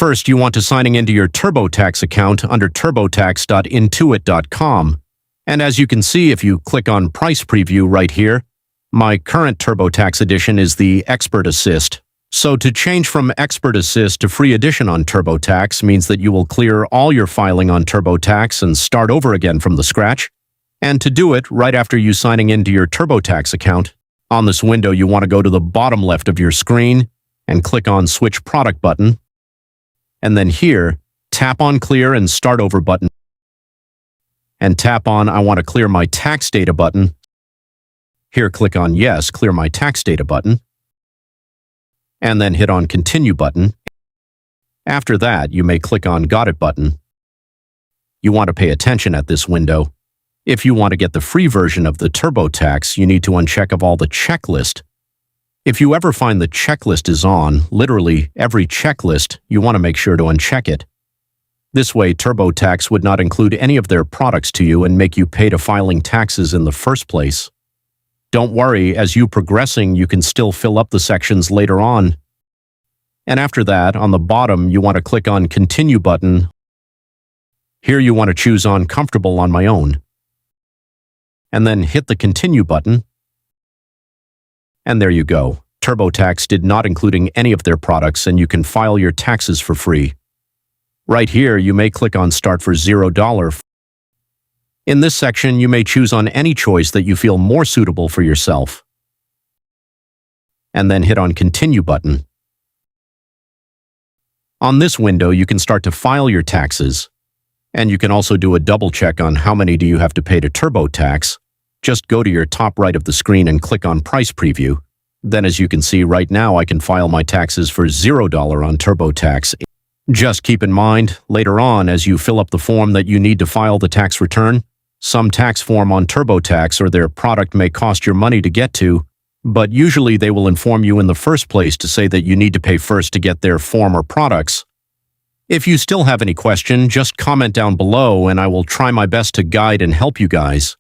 First, you want to sign into your TurboTax account under turbotax.intuit.com. And as you can see, if you click on Price Preview right here, my current TurboTax edition is the Expert Assist. So to change from Expert Assist to Free Edition on TurboTax means that you will clear all your filing on TurboTax and start over again from the scratch. And to do it, right after you signing into your TurboTax account, on this window you want to go to the bottom left of your screen and click on Switch Product button. And then here, tap on Clear and Start Over button. And tap on I want to clear my tax data button. Here, click on Yes, Clear My Tax Data button. And then hit on Continue button. After that, you may click on Got It button. You want to pay attention at this window. If you want to get the free version of the TurboTax, you need to uncheck of all the checklist. If you ever find the checklist is on, literally every checklist, you want to make sure to uncheck it. This way, TurboTax would not include any of their products to you and make you pay to filing taxes in the first place. Don't worry, as you progressing, you can still fill up the sections later on. And after that, on the bottom, you want to click on Continue button. Here you want to choose on Comfortable on My Own. And then hit the Continue button. And there you go. TurboTax did not including any of their products, and you can file your taxes for free. Right here, you may click on Start for $0. In this section, you may choose on any choice that you feel more suitable for yourself. And then hit on Continue button. On this window, you can start to file your taxes. And you can also do a double check on how many do you have to pay to TurboTax. Just go to your top right of the screen and click on Price Preview. Then as you can see right now, I can file my taxes for $0 on TurboTax. Just keep in mind, later on, as you fill up the form that you need to file the tax return, some tax form on TurboTax or their product may cost your money to get to, but usually they will inform you in the first place to say that you need to pay first to get their form or products. If you still have any question, just comment down below and I will try my best to guide and help you guys.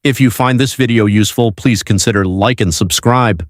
If you find this video useful, please consider like and subscribe.